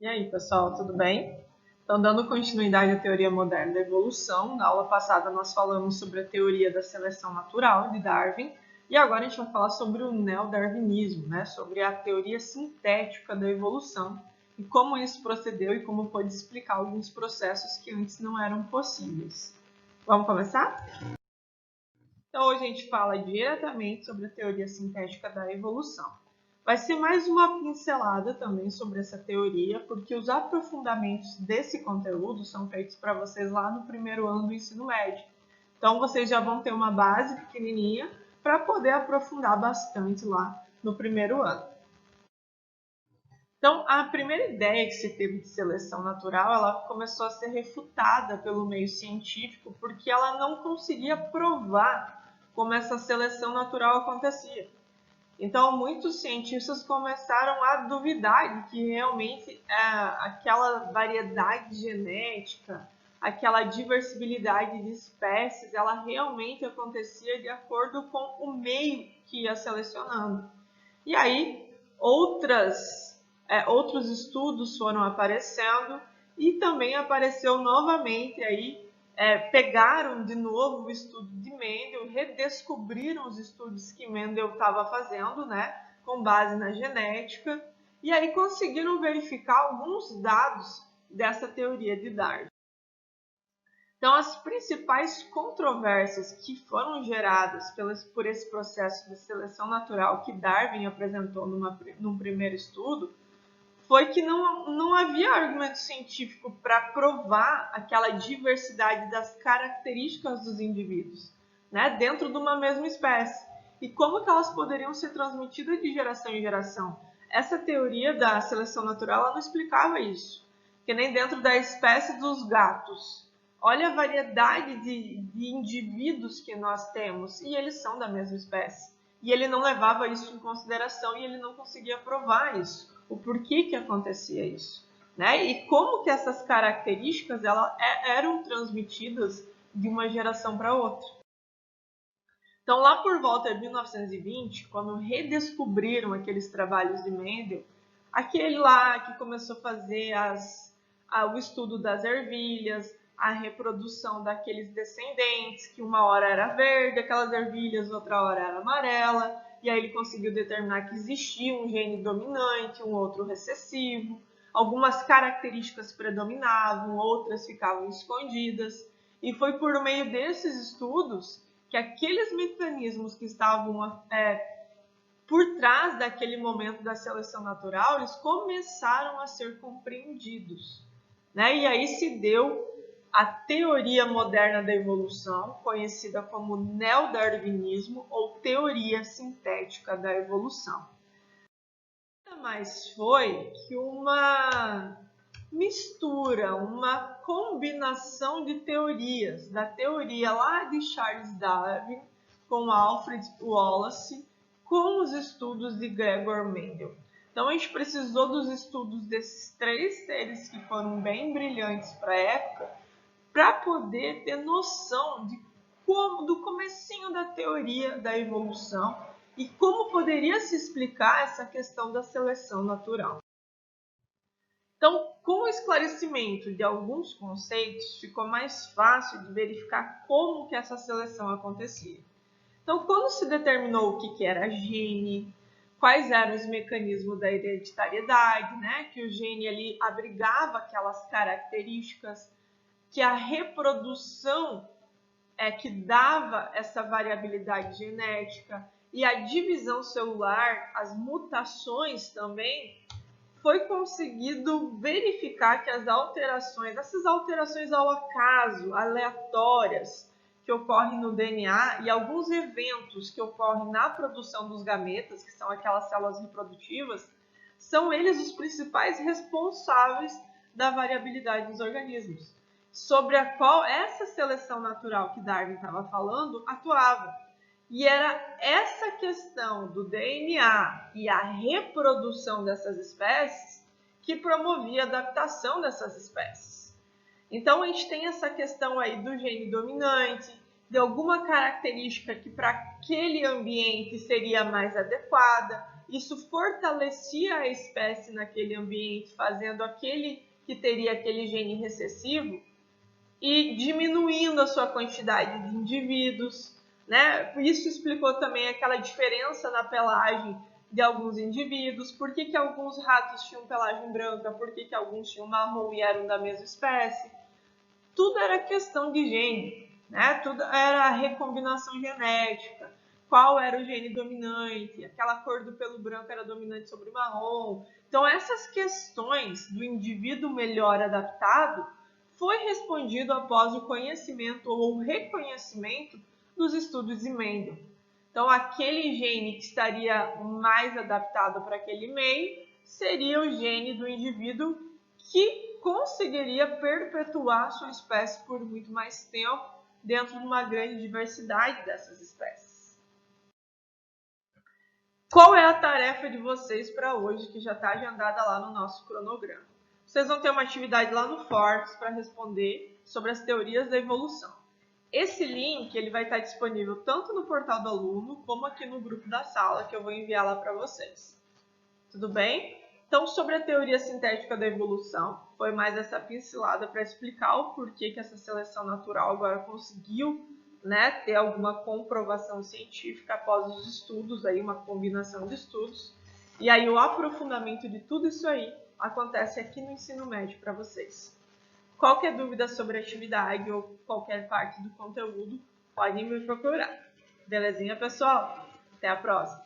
E aí, pessoal, tudo bem? Então, dando continuidade à teoria moderna da evolução, na aula passada nós falamos sobre a teoria da seleção natural de Darwin, e agora a gente vai falar sobre o neodarwinismo, né? Sobre a teoria sintética da evolução e como isso procedeu e como pode explicar alguns processos que antes não eram possíveis. Vamos começar? Então, hoje a gente fala diretamente sobre a teoria sintética da evolução. Vai ser mais uma pincelada também sobre essa teoria, porque os aprofundamentos desse conteúdo são feitos para vocês lá no primeiro ano do ensino médio. Então, vocês já vão ter uma base pequenininha para poder aprofundar bastante lá no primeiro ano. Então, a primeira ideia que se teve de seleção natural, ela começou a ser refutada pelo meio científico, porque ela não conseguia provar como essa seleção natural acontecia. Então, muitos cientistas começaram a duvidar de que realmente aquela variedade genética, aquela diversibilidade de espécies, ela realmente acontecia de acordo com o meio que ia selecionando. E aí, outros estudos foram aparecendo e também apareceu novamente aí, pegaram de novo o estudo de Mendel, redescobriram os estudos que Mendel estava fazendo, né, com base na genética, e aí conseguiram verificar alguns dados dessa teoria de Darwin. Então, as principais controvérsias que foram geradas por esse processo de seleção natural que Darwin apresentou num primeiro estudo foi que não havia argumento científico para provar aquela diversidade das características dos indivíduos, né, dentro de uma mesma espécie. E como que elas poderiam ser transmitidas de geração em geração? Essa teoria da seleção natural ela não explicava isso, que nem dentro da espécie dos gatos. Olha a variedade de indivíduos que nós temos e eles são da mesma espécie. E ele não levava isso em consideração e ele não conseguia provar isso. O porquê que acontecia isso, né? E como que essas características eram transmitidas de uma geração para outra. Então, lá por volta de 1920, quando redescobriram aqueles trabalhos de Mendel, aquele lá que começou a fazer o estudo das ervilhas, a reprodução daqueles descendentes, que uma hora era verde, aquelas ervilhas, outra hora era amarela, e aí ele conseguiu determinar que existia um gene dominante, um outro recessivo, algumas características predominavam, outras ficavam escondidas, e foi por meio desses estudos que aqueles mecanismos que estavam por trás daquele momento da seleção natural, eles começaram a ser compreendidos, né? E aí se deu a teoria moderna da evolução, conhecida como neodarwinismo ou teoria sintética da evolução. Nada mais foi que uma mistura, uma combinação de teorias, da teoria lá de Charles Darwin com Alfred Wallace, com os estudos de Gregor Mendel. Então a gente precisou dos estudos desses três seres que foram bem brilhantes para a época, para poder ter noção do comecinho da teoria da evolução e como poderia se explicar essa questão da seleção natural. Então, com o esclarecimento de alguns conceitos, ficou mais fácil de verificar como que essa seleção acontecia. Então, quando se determinou o que era gene, quais eram os mecanismos da hereditariedade, né? Que o gene ali abrigava aquelas características, que a reprodução que dava essa variabilidade genética e a divisão celular, as mutações também, foi conseguido verificar que essas alterações ao acaso, aleatórias, que ocorrem no DNA e alguns eventos que ocorrem na produção dos gametas, que são aquelas células reprodutivas, são eles os principais responsáveis da variabilidade dos organismos, sobre a qual essa seleção natural que Darwin estava falando atuava. E era essa questão do DNA e a reprodução dessas espécies que promovia a adaptação dessas espécies. Então, a gente tem essa questão aí do gene dominante, de alguma característica que para aquele ambiente seria mais adequada, isso fortalecia a espécie naquele ambiente, fazendo aquele que teria aquele gene recessivo e diminuindo a sua quantidade de indivíduos, né? Isso explicou também aquela diferença na pelagem de alguns indivíduos, por que alguns ratos tinham pelagem branca, por que alguns tinham marrom e eram da mesma espécie. Tudo era questão de gene, né? Tudo era recombinação genética, qual era o gene dominante, aquela cor do pelo branco era dominante sobre o marrom. Então essas questões do indivíduo melhor adaptado foi respondido após o conhecimento ou o reconhecimento dos estudos de Mendel. Então, aquele gene que estaria mais adaptado para aquele meio seria o gene do indivíduo que conseguiria perpetuar sua espécie por muito mais tempo dentro de uma grande diversidade dessas espécies. Qual é a tarefa de vocês para hoje, que já está agendada lá no nosso cronograma? Vocês vão ter uma atividade lá no Fortes para responder sobre as teorias da evolução. Esse link ele vai estar disponível tanto no portal do aluno, como aqui no grupo da sala, que eu vou enviar lá para vocês. Tudo bem? Então, sobre a teoria sintética da evolução, foi mais essa pincelada para explicar o porquê que essa seleção natural agora conseguiu, né, ter alguma comprovação científica após os estudos, aí, uma combinação de estudos. E aí o aprofundamento de tudo isso aí acontece aqui no ensino médio para vocês. Qualquer dúvida sobre a atividade ou qualquer parte do conteúdo, podem me procurar. Belezinha, pessoal? Até a próxima!